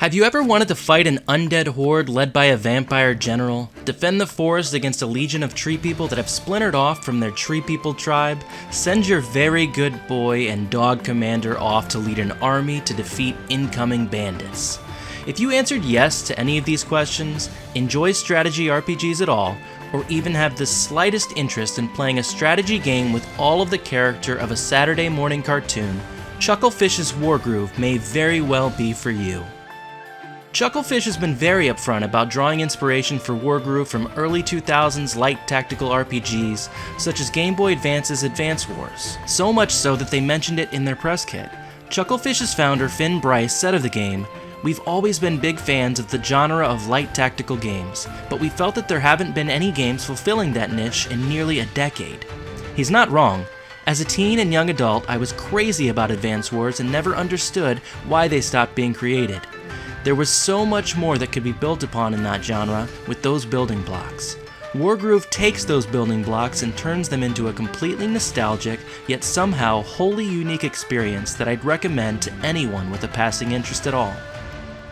Have you ever wanted to fight an undead horde led by a vampire general? Defend the forest against a legion of tree people that have splintered off from their tree people tribe? Send your very good boy and dog commander off to lead an army to defeat incoming bandits? If you answered yes to any of these questions, enjoy strategy RPGs at all, or even have the slightest interest in playing a strategy game with all of the character of a Saturday morning cartoon, Chucklefish's Wargroove may very well be for you. Chucklefish has been very upfront about drawing inspiration for Wargroove from early 2000s light tactical RPGs such as Game Boy Advance's Advance Wars, so much so that they mentioned it in their press kit. Chucklefish's founder Finn Bryce said of the game, "We've always been big fans of the genre of light tactical games, but we felt that there haven't been any games fulfilling that niche in nearly a decade." He's not wrong. As a teen and young adult, I was crazy about Advance Wars and never understood why they stopped being created. There was so much more that could be built upon in that genre with those building blocks. Wargroove takes those building blocks and turns them into a completely nostalgic, yet somehow wholly unique experience that I'd recommend to anyone with a passing interest at all.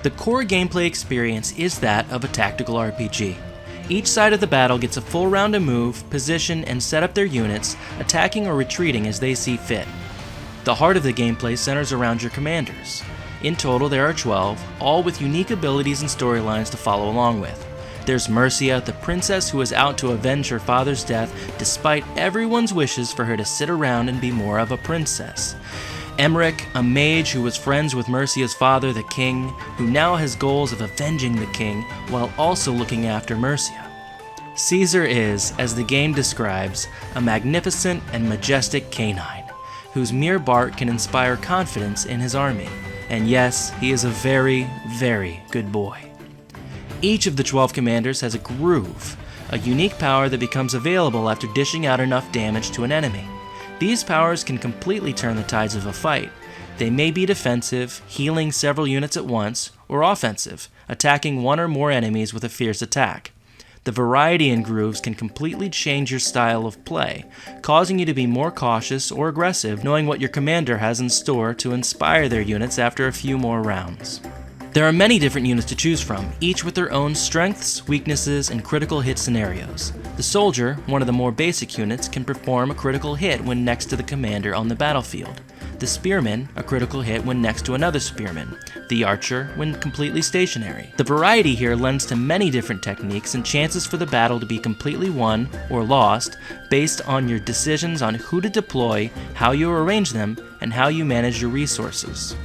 The core gameplay experience is that of a tactical RPG. Each side of the battle gets a full round to move, position, and set up their units, attacking or retreating as they see fit. The heart of the gameplay centers around your commanders. In total, there are 12, all with unique abilities and storylines to follow along with. There's Mercia, the princess who is out to avenge her father's death despite everyone's wishes for her to sit around and be more of a princess. Emmerich, a mage who was friends with Mercia's father, the king, who now has goals of avenging the king while also looking after Mercia. Caesar is, as the game describes, a magnificent and majestic canine, whose mere bark can inspire confidence in his army. And yes, he is a very, very good boy. Each of the 12 commanders has a groove, a unique power that becomes available after dishing out enough damage to an enemy. These powers can completely turn the tides of a fight. They may be defensive, healing several units at once, or offensive, attacking one or more enemies with a fierce attack. The variety in grooves can completely change your style of play, causing you to be more cautious or aggressive, knowing what your commander has in store to inspire their units after a few more rounds. There are many different units to choose from, each with their own strengths, weaknesses, and critical hit scenarios. The soldier, one of the more basic units, can perform a critical hit when next to the commander on the battlefield. The spearman, a critical hit when next to another spearman. The archer, when completely stationary. The variety here lends to many different techniques and chances for the battle to be completely won or lost based on your decisions on who to deploy, how you arrange them, and how you manage your resources.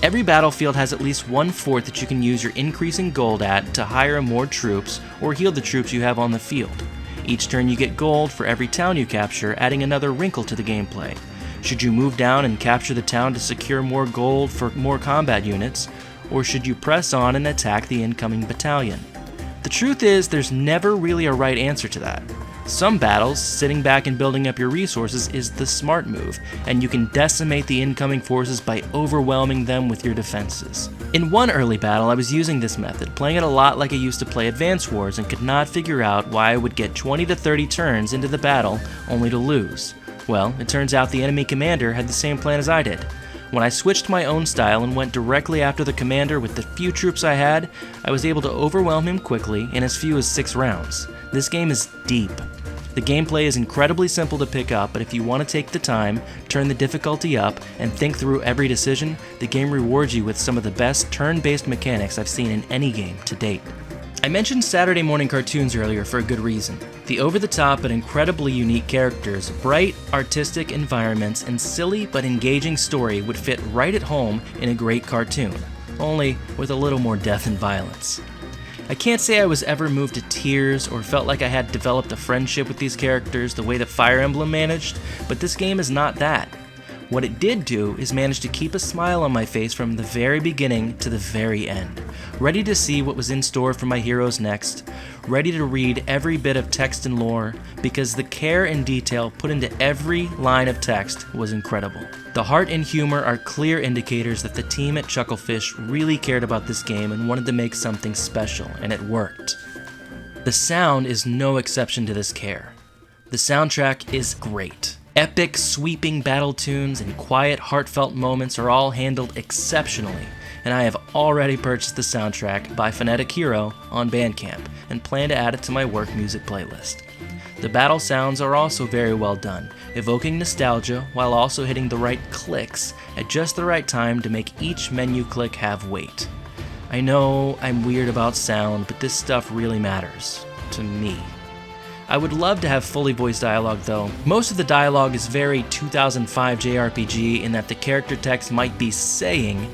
Every battlefield has at least one fort that you can use your increasing gold at to hire more troops or heal the troops you have on the field. Each turn you get gold for every town you capture, adding another wrinkle to the gameplay. Should you move down and capture the town to secure more gold for more combat units, or should you press on and attack the incoming battalion? The truth is, there's never really a right answer to that. Some battles, sitting back and building up your resources is the smart move, and you can decimate the incoming forces by overwhelming them with your defenses. In one early battle, I was using this method, playing it a lot like I used to play Advance Wars, and could not figure out why I would get 20 to 30 turns into the battle only to lose. Well, it turns out the enemy commander had the same plan as I did. When I switched to my own style and went directly after the commander with the few troops I had, I was able to overwhelm him quickly in as few as 6 rounds. This game is deep. The gameplay is incredibly simple to pick up, but if you want to take the time, turn the difficulty up, and think through every decision, the game rewards you with some of the best turn-based mechanics I've seen in any game to date. I mentioned Saturday morning cartoons earlier for a good reason. The over-the-top but incredibly unique characters, bright, artistic environments, and silly but engaging story would fit right at home in a great cartoon, only with a little more death and violence. I can't say I was ever moved to tears or felt like I had developed a friendship with these characters the way that Fire Emblem managed, but this game is not that. What it did do is manage to keep a smile on my face from the very beginning to the very end, ready to see what was in store for my heroes next, ready to read every bit of text and lore, because the care and detail put into every line of text was incredible. The heart and humor are clear indicators that the team at Chucklefish really cared about this game and wanted to make something special, and it worked. The sound is no exception to this care. The soundtrack is great. Epic, sweeping battle tunes and quiet, heartfelt moments are all handled exceptionally, and I have already purchased the soundtrack by Phonetic Hero on Bandcamp and plan to add it to my work music playlist. The battle sounds are also very well done, evoking nostalgia while also hitting the right clicks at just the right time to make each menu click have weight. I know I'm weird about sound, but this stuff really matters. To me. I would love to have fully voiced dialogue though. Most of the dialogue is very 2005 JRPG in that the character text might be saying,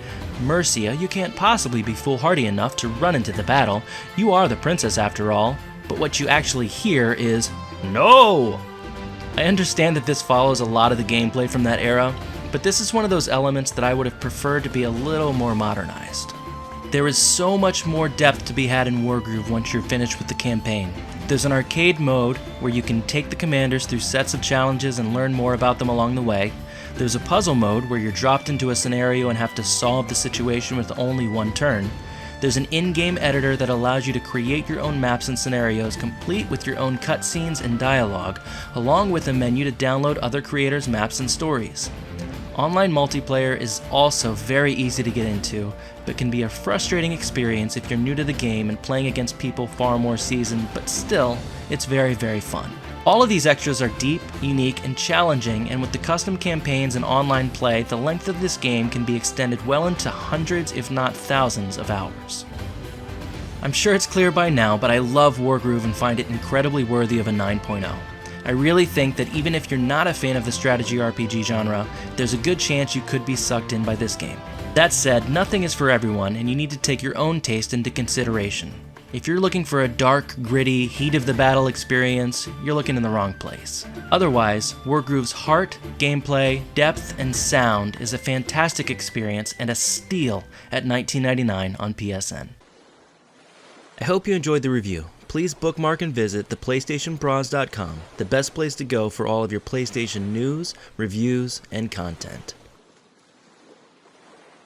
"Mercia, you can't possibly be foolhardy enough to run into the battle. You are the princess after all." But what you actually hear is, "No!" I understand that this follows a lot of the gameplay from that era, but this is one of those elements that I would have preferred to be a little more modernized. There is so much more depth to be had in Wargroove once you're finished with the campaign. There's an arcade mode where you can take the commanders through sets of challenges and learn more about them along the way. There's a puzzle mode where you're dropped into a scenario and have to solve the situation with only one turn. There's an in-game editor that allows you to create your own maps and scenarios complete with your own cutscenes and dialogue, along with a menu to download other creators' maps and stories. Online multiplayer is also very easy to get into, but can be a frustrating experience if you're new to the game and playing against people far more seasoned, but still, it's very, very fun. All of these extras are deep, unique, and challenging, and with the custom campaigns and online play, the length of this game can be extended well into hundreds, if not thousands, of hours. I'm sure it's clear by now, but I love Wargroove and find it incredibly worthy of a 9.0. I really think that even if you're not a fan of the strategy RPG genre, there's a good chance you could be sucked in by this game. That said, nothing is for everyone, and you need to take your own taste into consideration. If you're looking for a dark, gritty, heat-of-the-battle experience, you're looking in the wrong place. Otherwise, Wargroove's heart, gameplay, depth, and sound is a fantastic experience and a steal at $19.99 on PSN. I hope you enjoyed the review. Please bookmark and visit theplaystationbras.com, the best place to go for all of your PlayStation news, reviews, and content.